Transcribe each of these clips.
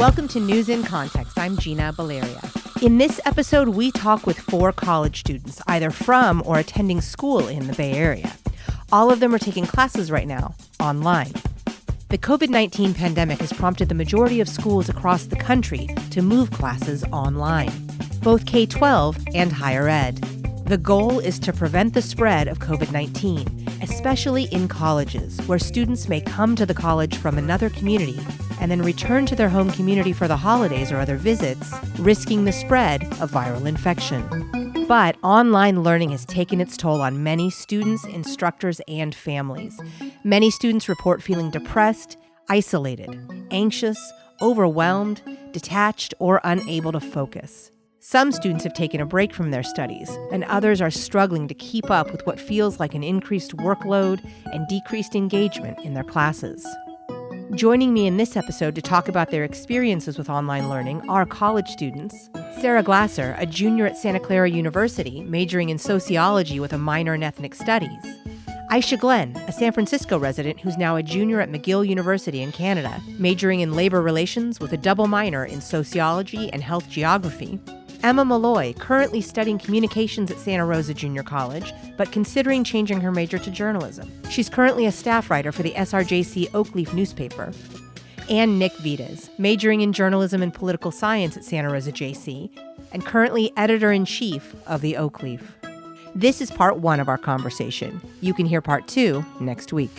Welcome to News in Context. I'm Gina Valeria. In this episode, we talk with 4 college students, either from or attending school in the Bay Area. All of them are taking classes right now, online. The COVID-19 pandemic has prompted the majority of schools across the country to move classes online, both K-12 and higher ed. The goal is to prevent the spread of COVID-19, especially in colleges, where students may come to the college from another community and then return to their home community for the holidays or other visits, risking the spread of viral infection. But online learning has taken its toll on many students, instructors, and families. Many students report feeling depressed, isolated, anxious, overwhelmed, detached, or unable to focus. Some students have taken a break from their studies, and others are struggling to keep up with what feels like an increased workload and decreased engagement in their classes. Joining me in this episode to talk about their experiences with online learning are college students: Sarah Glasser, a junior at Santa Clara University, majoring in sociology with a minor in ethnic studies; Aisha Glenn, a San Francisco resident who's now a junior at McGill University in Canada, majoring in labor relations with a double minor in sociology and health geography; Emma Malloy, currently studying communications at Santa Rosa Junior College, but considering changing her major to journalism. She's currently a staff writer for the SRJC Oakleaf newspaper. And Nick Vitas, majoring in journalism and political science at Santa Rosa JC, and currently editor-in-chief of the Oakleaf. This is part 1 of our conversation. You can hear part 2 next week.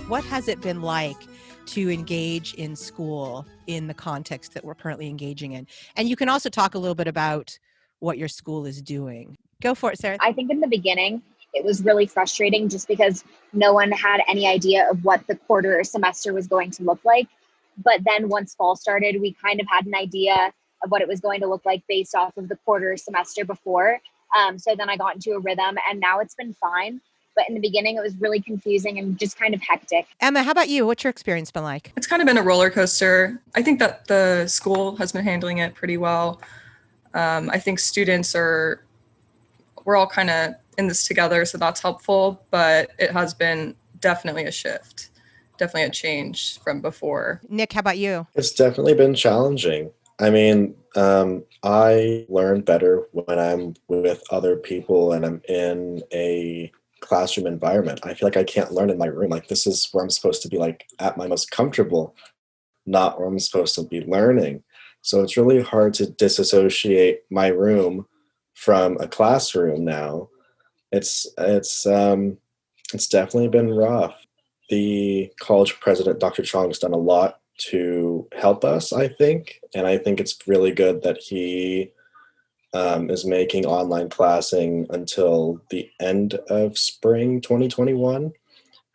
What has it been like to engage in school in the context that we're currently engaging in? And you can also talk a little bit about what your school is doing. Go for it, Sarah. I think in the beginning, it was really frustrating just because no one had any idea of what the quarter or semester was going to look like. But then once fall started, we kind of had an idea of what it was going to look like based off of the quarter or semester before. So then I got into a rhythm, and now it's been fine. But in the beginning, it was really confusing and just kind of hectic. Emma, how about you? What's your experience been like? It's kind of been a roller coaster. I think that the school has been handling it pretty well. I think we're all kind of in this together, so that's helpful, but it has been definitely a shift, definitely a change from before. Nick, how about you? It's definitely been challenging. I mean, I learn better when I'm with other people and I'm in a classroom environment. I feel like I can't learn in my room. Like, this is where I'm supposed to be, like, at my most comfortable, not where I'm supposed to be learning. So it's really hard to disassociate my room from a classroom now. It's definitely been rough. The college president, Dr. Chong, has done a lot to help us, I think. And I think it's really good that he is making online classing until the end of spring 2021.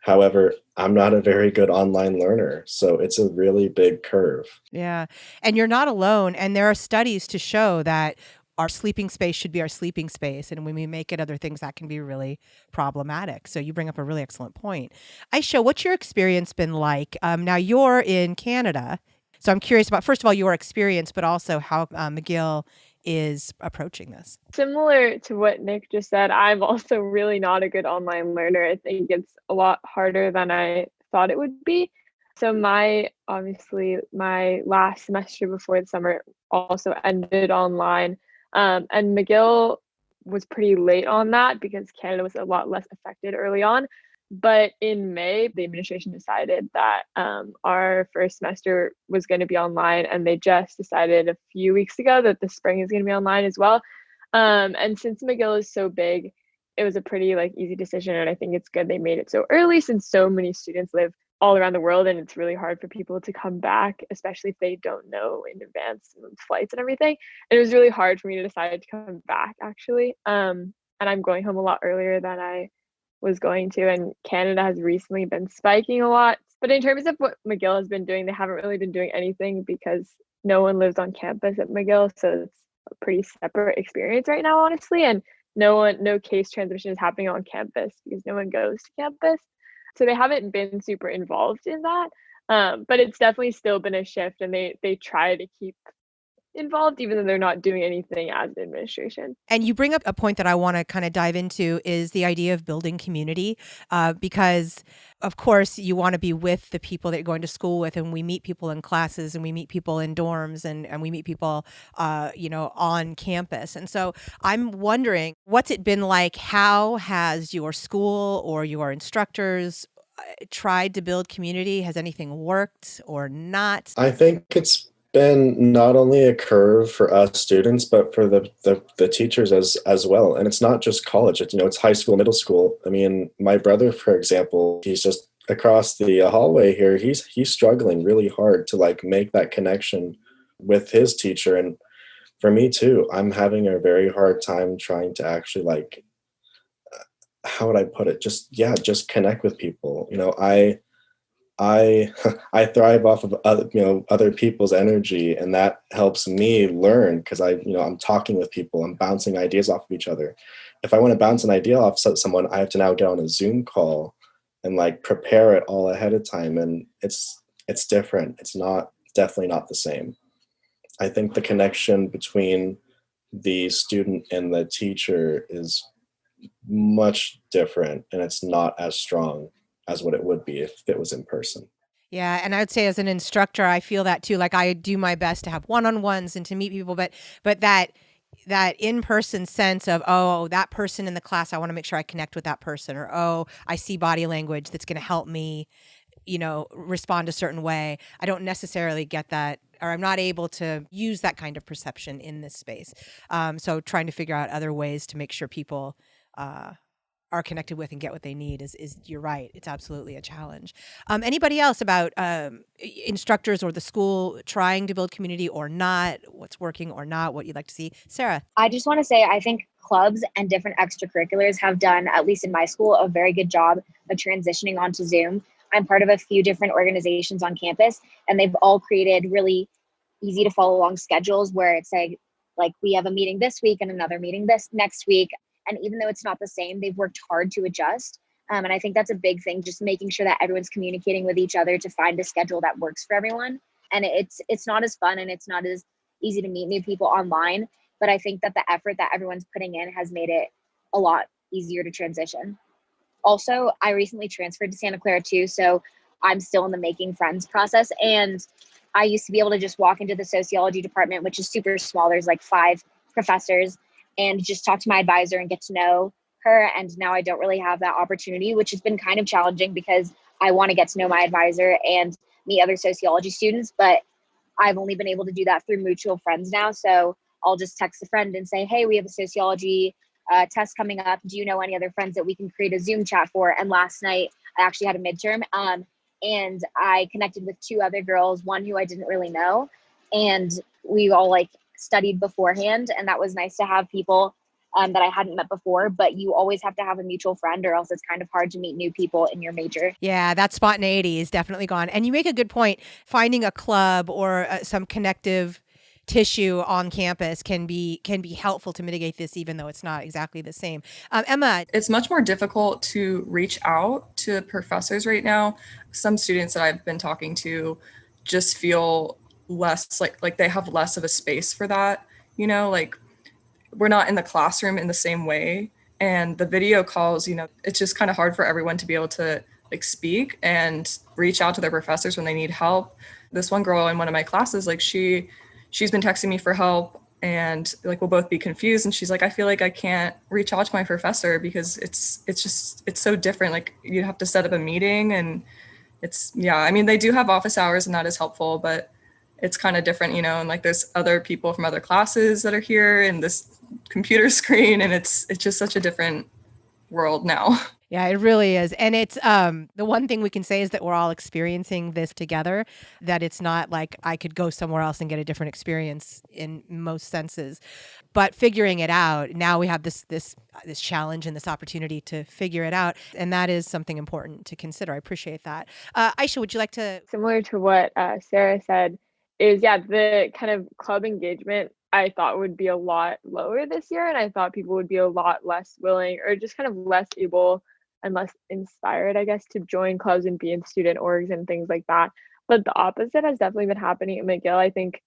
However, I'm not a very good online learner, so it's a really big curve. Yeah, and you're not alone. And there are studies to show that our sleeping space should be our sleeping space. And when we make it other things, that can be really problematic. So you bring up a really excellent point. Aisha, what's your experience been like? Now you're in Canada, so I'm curious about, first of all, your experience, but also how McGill is approaching this. Similar to what Nick just said, I'm also really not a good online learner. I think it's a lot harder than I thought it would be. So my last semester before the summer also ended online. And McGill was pretty late on that because Canada was a lot less affected early on. But in May, the administration decided that our first semester was going to be online, and they just decided a few weeks ago that the spring is going to be online as well. And since McGill is so big, it was a pretty easy decision, and I think it's good they made it so early since so many students live all around the world, and it's really hard for people to come back, especially if they don't know in advance flights and everything. And it was really hard for me to decide to come back, actually. And I'm going home a lot earlier than I was going to, and Canada has recently been spiking a lot. But in terms of what McGill has been doing, they haven't really been doing anything because no one lives on campus at McGill, so it's a pretty separate experience right now, honestly. And no case transmission is happening on campus because no one goes to campus. So they haven't been super involved in that. But it's definitely still been a shift, and they try to keep involved, even though they're not doing anything as an administration. And you bring up a point that I want to kind of dive into is the idea of building community, because of course you want to be with the people that you're going to school with, and we meet people in classes and we meet people in dorms and we meet people, on campus. And so I'm wondering, what's it been like? How has your school or your instructors tried to build community? Has anything worked or not? I think it's been not only a curve for us students, but for the teachers as well. And it's not just college, it's high school, middle school. I mean, my brother, for example, he's just across the hallway here. He's struggling really hard to like make that connection with his teacher. And for me too, I'm having a very hard time trying to actually like, how would I put it? Just connect with people. I I thrive off of other people's energy, and that helps me learn because I'm talking with people, I'm bouncing ideas off of each other. If I want to bounce an idea off someone, I have to now get on a Zoom call and like prepare it all ahead of time, and it's different. It's not definitely not the same. I think the connection between the student and the teacher is much different, and it's not as strong as what it would be if it was in person. Yeah, and I would say as an instructor, I feel that too. Like I do my best to have one-on-ones and to meet people, but that in-person sense of, oh, that person in the class, I want to make sure I connect with that person, or oh, I see body language that's going to help me, respond a certain way. I don't necessarily get that, or I'm not able to use that kind of perception in this space. So trying to figure out other ways to make sure people are connected with and get what they need is you're right. It's absolutely a challenge. Anybody else about instructors or the school trying to build community or not, what's working or not, what you'd like to see? Sarah. I just want to say, I think clubs and different extracurriculars have done, at least in my school, a very good job of transitioning onto Zoom. I'm part of a few different organizations on campus, and they've all created really easy to follow along schedules where it's like we have a meeting this week and another meeting this next week. And even though it's not the same, they've worked hard to adjust. And I think that's a big thing, just making sure that everyone's communicating with each other to find a schedule that works for everyone. And it's not as fun and it's not as easy to meet new people online. But I think that the effort that everyone's putting in has made it a lot easier to transition. Also, I recently transferred to Santa Clara too, so I'm still in the making friends process. And I used to be able to just walk into the sociology department, which is super small. There's like 5 professors, and just talk to my advisor and get to know her. And now I don't really have that opportunity, which has been kind of challenging because I want to get to know my advisor and meet other sociology students, but I've only been able to do that through mutual friends now. So I'll just text a friend and say, hey, we have a sociology test coming up. Do you know any other friends that we can create a Zoom chat for? And last night I actually had a midterm and I connected with 2 other girls, one who I didn't really know. And we all like studied beforehand, and that was nice to have people that I hadn't met before. But you always have to have a mutual friend, or else it's kind of hard to meet new people in your major. Yeah, that spontaneity is definitely gone. And you make a good point. Finding a club or some connective tissue on campus can be helpful to mitigate this, even though it's not exactly the same. Emma. It's much more difficult to reach out to professors right now. Some students that I've been talking to just feel less like they have less of a space for that, like we're not in the classroom in the same way, and the video calls, it's just kind of hard for everyone to be able to like speak and reach out to their professors when they need help. This one girl in one of my classes, like she's been texting me for help, and like we'll both be confused, and she's like, I feel like I can't reach out to my professor because it's so different. Like you have to set up a meeting, and I mean, they do have office hours and that is helpful, but it's kind of different, and like there's other people from other classes that are here in this computer screen, and it's just such a different world now. Yeah, it really is. And it's the one thing we can say is that we're all experiencing this together, that it's not like I could go somewhere else and get a different experience in most senses. But figuring it out, now we have this challenge and this opportunity to figure it out. And that is something important to consider. I appreciate that. Aisha, would you like to? Similar to what Sarah said, is the kind of club engagement I thought would be a lot lower this year. And I thought people would be a lot less willing, or just kind of less able and less inspired, I guess, to join clubs and be in student orgs and things like that. But the opposite has definitely been happening at McGill. I think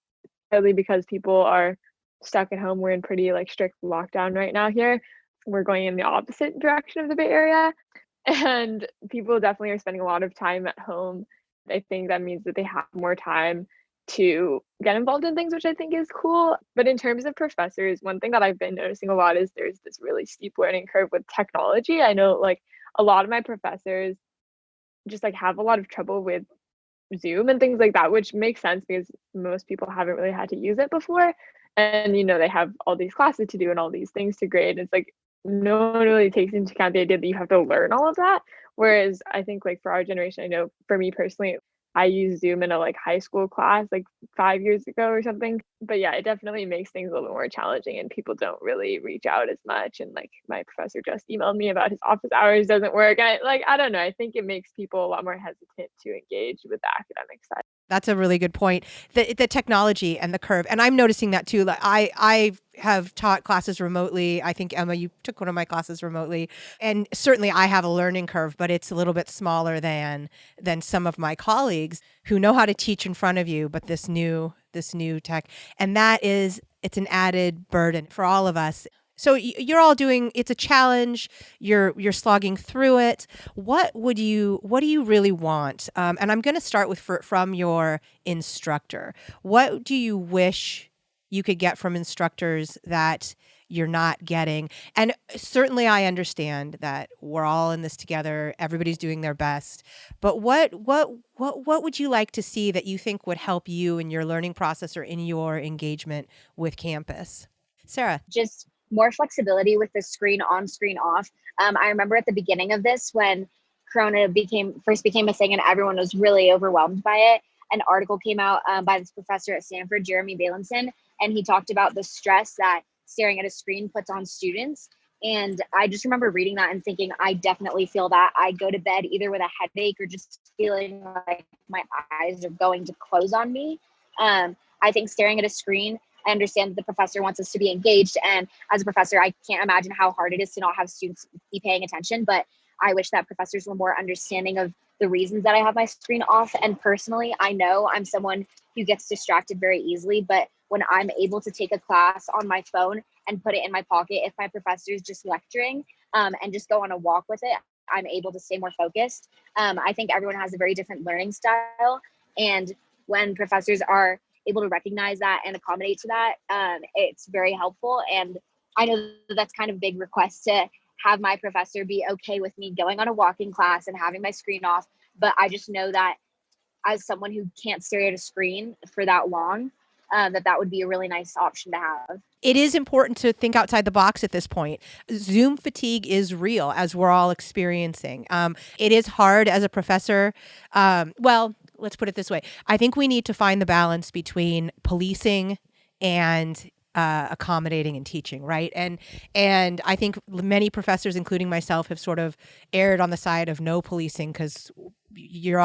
partly because people are stuck at home. We're in pretty like strict lockdown right now here. We're going in the opposite direction of the Bay Area. And people definitely are spending a lot of time at home. I think that means that they have more time to get involved in things, which I think is cool. But in terms of professors, one thing that I've been noticing a lot is there's this really steep learning curve with technology. I know like a lot of my professors just like have a lot of trouble with Zoom and things like that, which makes sense because most people haven't really had to use it before. And, they have all these classes to do and all these things to grade. It's like no one really takes into account the idea that you have to learn all of that. Whereas I think like for our generation, I know for me personally, I used Zoom in a like high school class like 5 years ago or something. But yeah, it definitely makes things a little bit more challenging and people don't really reach out as much. And like my professor just emailed me about his office hours doesn't work. I don't know. I think it makes people a lot more hesitant to engage with the academic side. That's a really good point. The technology and the curve, and I'm noticing that too. Like I have taught classes remotely. I think Emma, you took one of my classes remotely, and certainly I have a learning curve, but it's a little bit smaller than some of my colleagues who know how to teach in front of you. But this new tech, and it's an added burden for all of us. So you're all doing, it's a challenge. You're slogging through it. What do you really want? And I'm going to start from your instructor. What do you wish you could get from instructors that you're not getting? And certainly I understand that we're all in this together. Everybody's doing their best. But what would you like to see that you think would help you in your learning process or in your engagement with campus? Sarah. Just more flexibility with the screen on, screen off. I remember at the beginning of this when Corona first became a thing and everyone was really overwhelmed by it. An article came out by this professor at Stanford, Jeremy Bailenson, and he talked about the stress that staring at a screen puts on students. And I just remember reading that and thinking, I definitely feel that. I go to bed either with a headache or just feeling like my eyes are going to close on me. I think staring at a screen, I understand that the professor wants us to be engaged. And as a professor, I can't imagine how hard it is to not have students be paying attention. But I wish that professors were more understanding of the reasons that I have my screen off. And personally, I know I'm someone who gets distracted very easily. But when I'm able to take a class on my phone and put it in my pocket, if my professor is just lecturing and just go on a walk with it, I'm able to stay more focused. I think everyone has a very different learning style. And when professors are able to recognize that and accommodate to that, it's very helpful. And I know that's kind of a big request to have my professor be okay with me going on a walking class and having my screen off. But I just know that as someone who can't stare at a screen for that long, that would be a really nice option to have. It is important to think outside the box at this point. Zoom fatigue is real, as we're all experiencing. It is hard as a professor. Let's put it this way. I think we need to find the balance between policing and accommodating and teaching, right? And I think many professors, including myself, have sort of erred on the side of no policing because you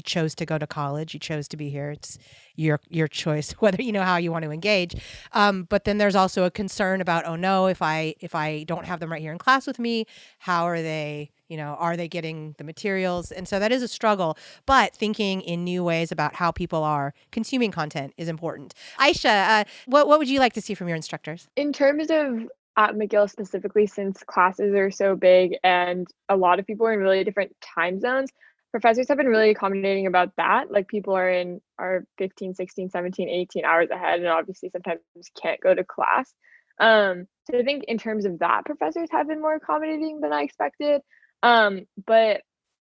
chose to go to college, you chose to be here. It's your choice whether you know how you want to engage. But then there's also a concern about, oh no, if I don't have them right here in class with me, how are they? Are they getting the materials? And so that is a struggle, but thinking in new ways about how people are consuming content is important. Aisha, what would you like to see from your instructors? In terms of at McGill specifically, since classes are so big and a lot of people are in really different time zones, professors have been really accommodating about that. Like people are 15, 16, 17, 18 hours ahead and obviously sometimes can't go to class. So I think in terms of that, professors have been more accommodating than I expected. But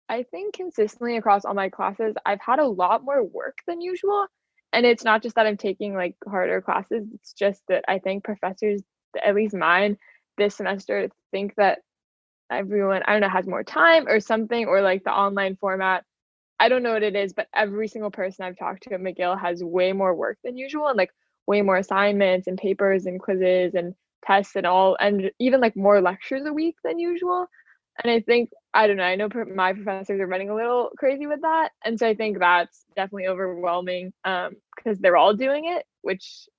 I think consistently across all my classes, I've had a lot more work than usual. And it's not just that I'm taking like harder classes, it's just that I think professors, at least mine, this semester think that everyone, I don't know, has more time or something, or like the online format. I don't know what it is, but every single person I've talked to at McGill has way more work than usual and like way more assignments and papers and quizzes and tests and all, and even like more lectures a week than usual. And I think, I don't know, I know my professors are running a little crazy with that. And so I think that's definitely overwhelming because they're all doing it, which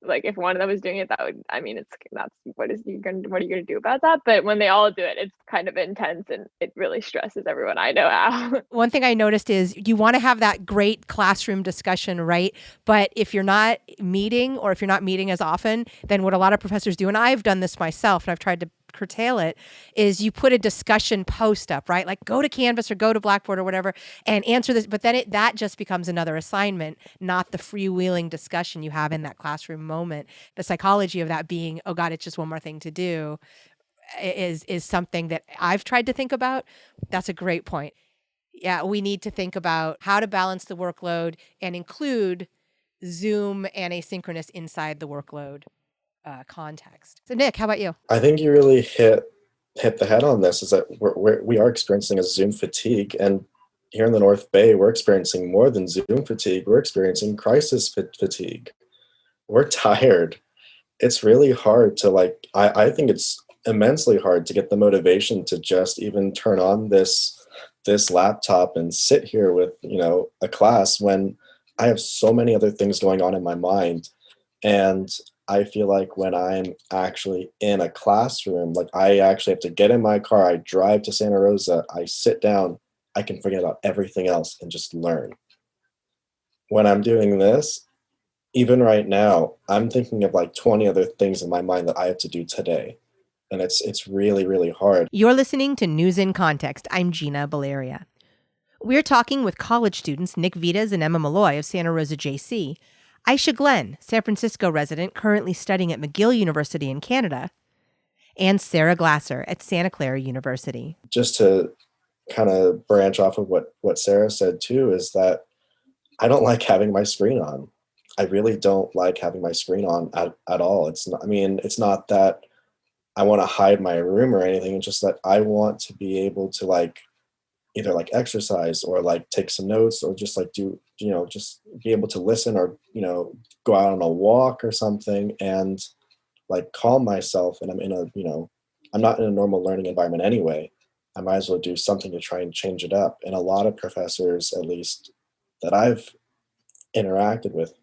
like if one of them is doing it, that would, I mean, that's what are you gonna do about that? But when they all do it, it's kind of intense and it really stresses everyone I know out. One thing I noticed is you want to have that great classroom discussion, right? But if you're not meeting, or if you're not meeting as often, then what a lot of professors do, and I've done this myself and I've tried to curtail it, is you put a discussion post up, right? Like go to Canvas or go to Blackboard or whatever and answer this. But then that just becomes another assignment, not the freewheeling discussion you have in that classroom moment. The psychology of that being, oh God, it's just one more thing to do, is something that I've tried to think about. That's a great point. Yeah, we need to think about how to balance the workload and include Zoom and asynchronous inside the workload context. So Nick, how about you? I think you really hit the head on this, is that we are experiencing a Zoom fatigue. And here in the North Bay, we're experiencing more than Zoom fatigue. We're experiencing crisis fatigue. We're tired. It's really hard to I think it's immensely hard to get the motivation to just even turn on this laptop and sit here with, a class when I have so many other things going on in my mind. And I feel like when I'm actually in a classroom, like I actually have to get in my car, I drive to Santa Rosa, I sit down, I can forget about everything else and just learn. When I'm doing this, even right now, I'm thinking of like 20 other things in my mind that I have to do today. And it's really, really hard. You're listening to News in Context. I'm Gina Valeria. We're talking with college students Nick Vitas and Emma Malloy of Santa Rosa JC, Aisha Glenn, San Francisco resident currently studying at McGill University in Canada, and Sarah Glasser at Santa Clara University. Just to kind of branch off of what Sarah said too, is that I don't like having my screen on. I really don't like having my screen on at all. It's not that I want to hide my room or anything. It's just that I want to be able to either exercise or take some notes, or just do, just be able to listen, or, go out on a walk or something and calm myself. And I'm not in a normal learning environment anyway. I might as well do something to try and change it up. And a lot of professors, at least that I've interacted with,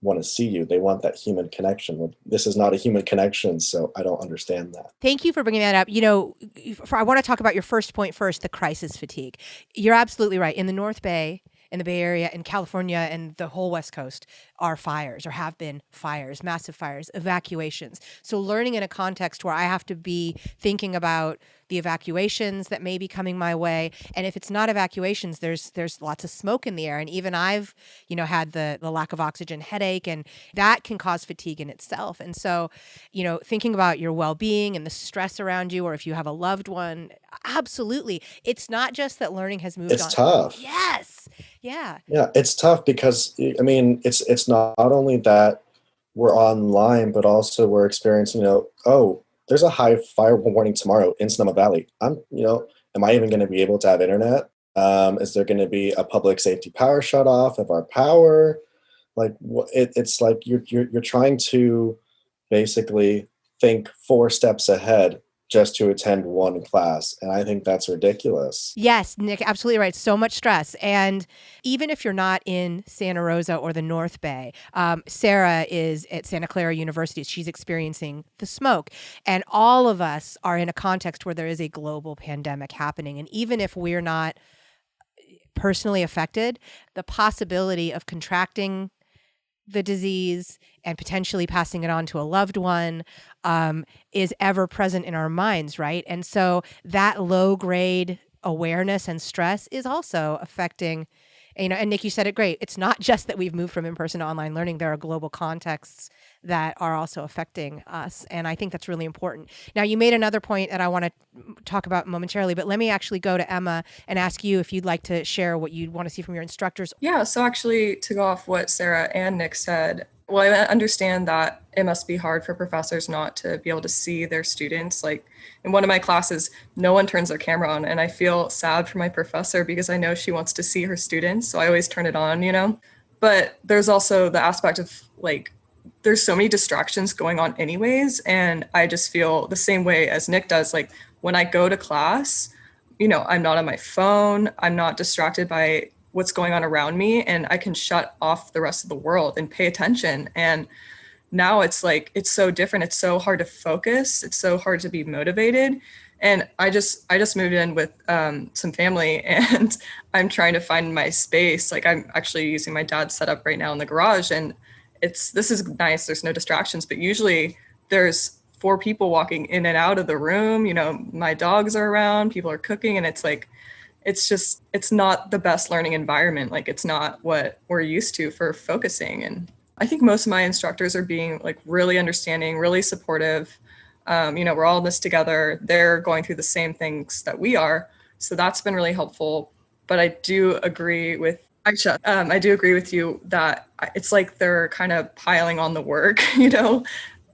want to see you. They want that human connection. Well, this is not a human connection, so I don't understand that. Thank you for bringing that up. I want to talk about your first point first, the crisis fatigue. You're absolutely right. In the North Bay, in the Bay Area, in California, and the whole West Coast are fires, or have been fires, massive fires, evacuations. So learning in a context where I have to be thinking about the evacuations that may be coming my way. And if it's not evacuations, there's lots of smoke in the air. And even I've, had the lack of oxygen headache, and that can cause fatigue in itself. And so, thinking about your well-being and the stress around you, or if you have a loved one, absolutely. It's not just that learning has moved on. It's tough. Yes. Yeah. Yeah, it's tough because, it's not only that we're online, but also we're experiencing, there's a high fire warning tomorrow in Sonoma Valley. Am I even going to be able to have internet? Is there going to be a public safety power shut off of our power? It's like you're trying to basically think 4 steps ahead just to attend one class. And I think that's ridiculous. Yes, Nick, absolutely right. So much stress. And even if you're not in Santa Rosa or the North Bay, Sarah is at Santa Clara University. She's experiencing the smoke. And all of us are in a context where there is a global pandemic happening. And even if we're not personally affected, the possibility of contracting the disease and potentially passing it on to a loved one is ever present in our minds, right? And so that low grade awareness and stress is also affecting, and Nick, you said it great. It's not just that we've moved from in-person to online learning. There are global contexts that are also affecting us. And I think that's really important. Now, you made another point that I want to talk about momentarily, but let me actually go to Emma and ask you if you'd like to share what you'd want to see from your instructors. Yeah, so actually, to go off what Sarah and Nick said, well, I understand that it must be hard for professors not to be able to see their students. Like in one of my classes, no one turns their camera on, and I feel sad for my professor because I know she wants to see her students, so I always turn it on, But there's also the aspect of there's so many distractions going on anyways, and I just feel the same way as Nick does. Like when I go to class, I'm not on my phone, I'm not distracted by what's going on around me, and I can shut off the rest of the world and pay attention. And now it's like, it's so different. It's so hard to focus. It's so hard to be motivated. And I just moved in with some family, and I'm trying to find my space. Like, I'm actually using my dad's setup right now in the garage, and this is nice. There's no distractions, but usually there's four people walking in and out of the room. You know, my dogs are around, people are cooking, and it's like, it's not the best learning environment. Like, it's not what we're used to for focusing. And I think most of my instructors are being like really understanding, really supportive. We're all in this together. They're going through the same things that we are. So that's been really helpful. But I do agree with Aisha. I do agree with you that it's like they're kind of piling on the work,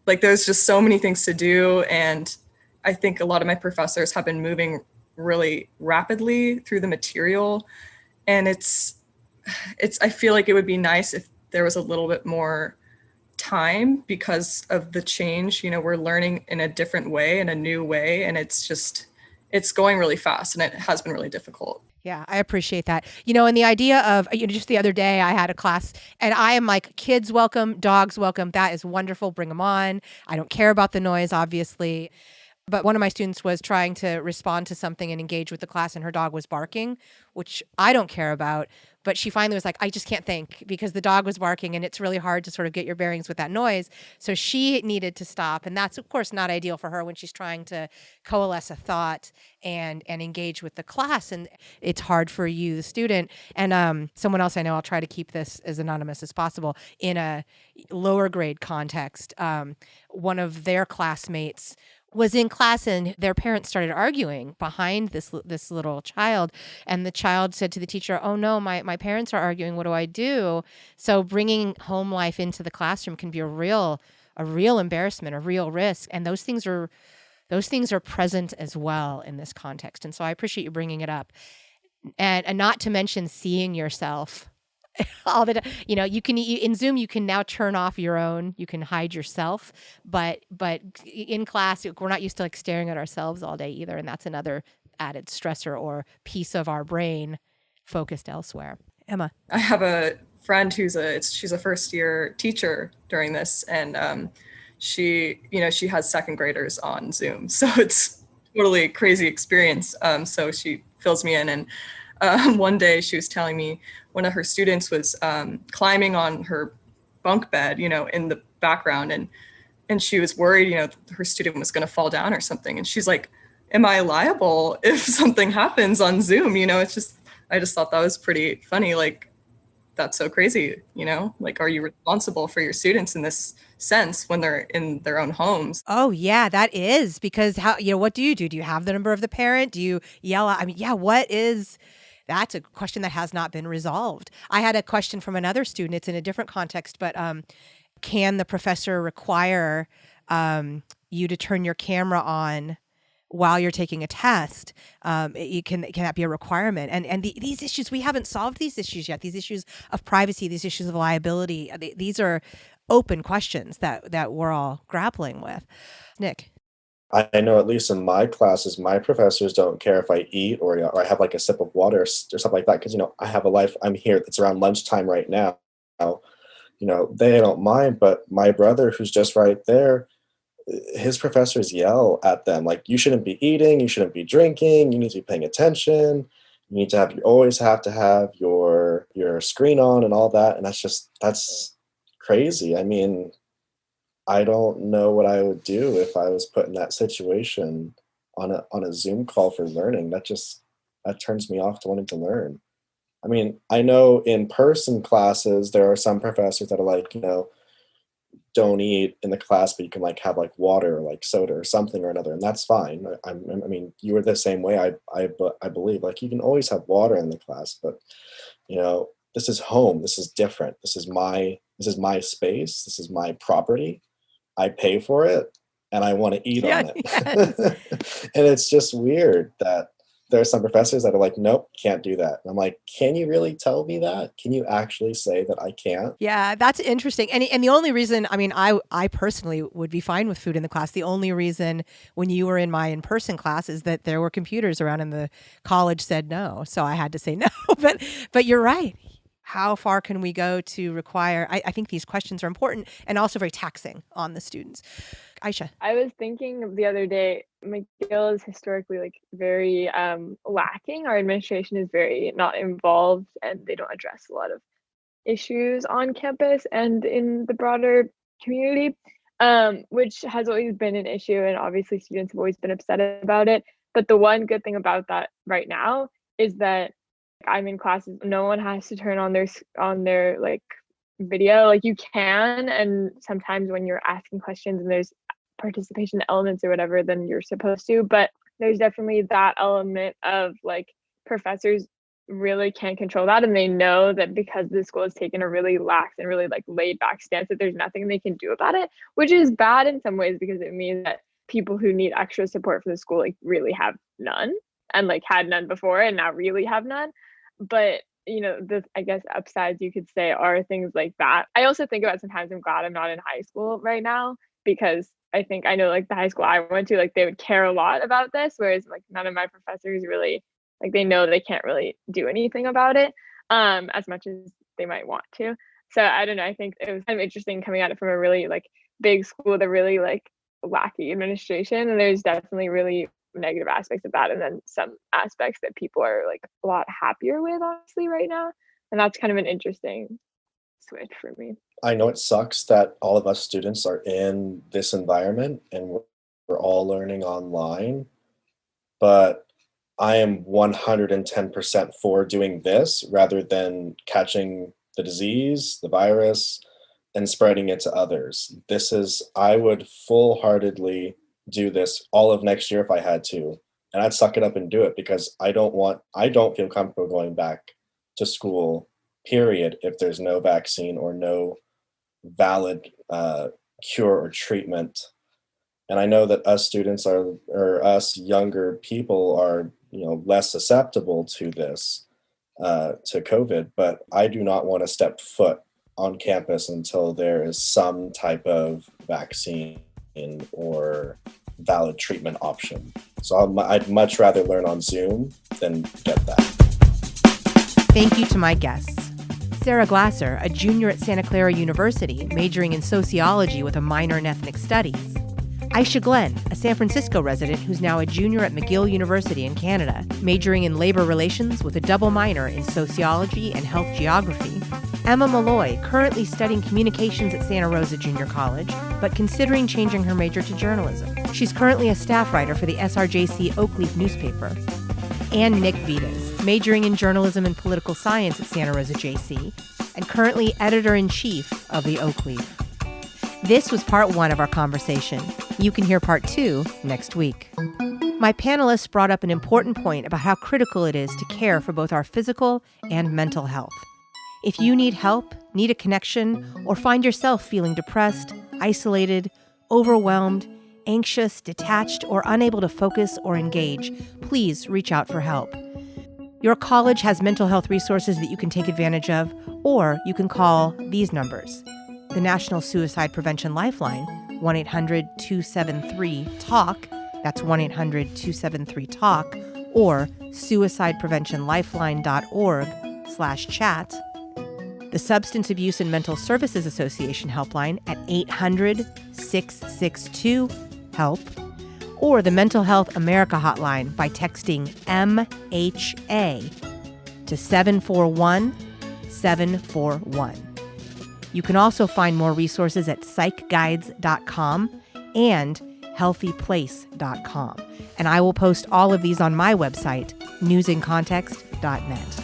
like there's just so many things to do. And I think a lot of my professors have been moving really rapidly through the material. And I feel like it would be nice if there was a little bit more time because of the change. We're learning in a different way, in a new way, and it's going really fast, and it has been really difficult. Yeah, I appreciate that. And the idea of, just the other day I had a class and I am like, kids welcome, dogs welcome. That is wonderful. Bring them on. I don't care about the noise, obviously. But one of my students was trying to respond to something and engage with the class, and her dog was barking, which I don't care about. But she finally was like, I just can't think because the dog was barking, and it's really hard to sort of get your bearings with that noise. So she needed to stop. And that's, of course, not ideal for her when she's trying to coalesce a thought and engage with the class. And it's hard for you, the student. And someone else I know, I'll try to keep this as anonymous as possible, in a lower grade context. One of their classmates was in class, and their parents started arguing behind this little child, and the child said to the teacher, "Oh no, my parents are arguing. What do I do?" So bringing home life into the classroom can be a real embarrassment, a real risk, and those things are present as well in this context. And so I appreciate you bringing it up, and not to mention seeing yourself all the time. In Zoom you can now turn off you can hide yourself, but in class we're not used to like staring at ourselves all day either, and that's another added stressor or piece of our brain focused elsewhere. Emma. I have a friend she's a first year teacher during this, and she has second graders on Zoom, so it's totally crazy experience. So she fills me in, and one day she was telling me one of her students was climbing on her bunk bed, in the background, and she was worried, her student was going to fall down or something. And she's like, am I liable if something happens on Zoom? I just thought that was pretty funny. Like, that's so crazy, like, are you responsible for your students in this sense when they're in their own homes? Oh yeah, that is, because what do you do? Do you have the number of the parent? Do you yell out? That's a question that has not been resolved. I had a question from another student. It's in a different context, but can the professor require you to turn your camera on while you're taking a test? Can that be a requirement? And these issues, we haven't solved these issues yet. These issues of privacy, these issues of liability, these are open questions that we're all grappling with. Nick. I know at least in my classes, my professors don't care if I eat or I have like a sip of water or something like that, because I have a life. I'm here. It's around lunchtime right now. They don't mind, but my brother, who's just right there, his professors yell at them like, you shouldn't be eating, you shouldn't be drinking, you need to be paying attention, you always have to have your screen on and all that. And that's crazy. I mean, I don't know what I would do if I was put in that situation on a Zoom call for learning. That turns me off to wanting to learn. I mean, I know in person classes there are some professors that are like, don't eat in the class, but you can like have like water or like soda or something or another, and that's fine. I mean, you were the same way. I believe like you can always have water in the class, but this is home. This is different. This is my space. This is my property. I pay for it and I want to eat on it. Yes. And it's just weird that there are some professors that are like, nope, can't do that. And I'm like, can you really tell me that? Can you actually say that I can't? Yeah, that's interesting. And the only reason, I mean, I personally would be fine with food in the class. The only reason when you were in my in-person class is that there were computers around and the college said no. So I had to say no. But you're right. How far can we go to require? I think these questions are important and also very taxing on the students. Aisha. I was thinking the other day, McGill is historically like very lacking. Our administration is very not involved, and they don't address a lot of issues on campus and in the broader community, which has always been an issue. And obviously, students have always been upset about it. But the one good thing about that right now is that I'm in classes. No one has to turn on their like video. Like you can, and sometimes when you're asking questions and there's participation elements or whatever, then you're supposed to. But there's definitely that element of like professors really can't control that, and they know that because the school has taken a really lax and really like laid back stance that there's nothing they can do about it, which is bad in some ways because it means that people who need extra support from the school like really have none, and like had none before and now really have none. But the I guess upsides you could say are things like that. I also think about sometimes I'm glad I'm not in high school right now, because I know like the high school I went to, like they would care a lot about this, whereas like none of my professors really, like they know they can't really do anything about it as much as they might want to. So I don't know, I think it was kind of interesting coming at it from a really like big school with a really like lackey administration, and there's definitely really negative aspects of that, and then some aspects that people are like a lot happier with honestly right now, and that's kind of an interesting switch for me. I know it sucks that all of us students are in this environment and we're all learning online, but I am 110% for doing this rather than catching the disease, the virus, and spreading it to others. I would full-heartedly do this all of next year if I had to, and I'd suck it up and do it because I don't feel comfortable going back to school, period, if there's no vaccine or no valid cure or treatment. And I know that us students or us younger people are, less susceptible to this, to COVID, but I do not want to step foot on campus until there is some type of vaccine or valid treatment option. So I'd much rather learn on Zoom than get that. Thank you to my guests. Sarah Glasser, a junior at Santa Clara University, majoring in sociology with a minor in ethnic studies. Aisha Glenn, a San Francisco resident who's now a junior at McGill University in Canada, majoring in labor relations with a double minor in sociology and health geography. Emma Malloy, currently studying communications at Santa Rosa Junior College, but considering changing her major to journalism. She's currently a staff writer for the SRJC Oakleaf newspaper. And Nick Vitas, majoring in journalism and political science at Santa Rosa JC, and currently editor-in-chief of the Oakleaf. This was part 1 of our conversation. You can hear part 2 next week. My panelists brought up an important point about how critical it is to care for both our physical and mental health. If you need help, need a connection, or find yourself feeling depressed, isolated, overwhelmed, anxious, detached, or unable to focus or engage, please reach out for help. Your college has mental health resources that you can take advantage of, or you can call these numbers. The National Suicide Prevention Lifeline, 1-800-273-TALK, that's 1-800-273-TALK, or suicidepreventionlifeline.org/chat. The Substance Abuse and Mental Services Association helpline at 800-662-HELP, or the Mental Health America hotline by texting MHA to 741-741. You can also find more resources at psychguides.com and healthyplace.com. And I will post all of these on my website, newsincontext.net.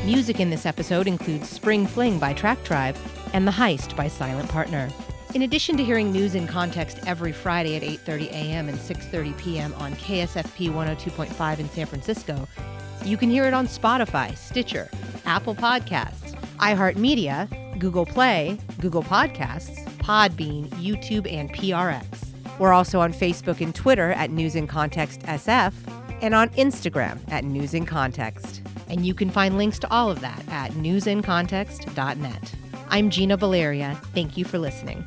Music in this episode includes Spring Fling by Track Tribe and The Heist by Silent Partner. In addition to hearing News in Context every Friday at 8:30 a.m. and 6:30 p.m. on KSFP 102.5 in San Francisco, you can hear it on Spotify, Stitcher, Apple Podcasts, iHeartMedia, Google Play, Google Podcasts, Podbean, YouTube, and PRX. We're also on Facebook and Twitter at News in Context SF and on Instagram at News in Context. And you can find links to all of that at newsincontext.net. I'm Gina Valeria. Thank you for listening.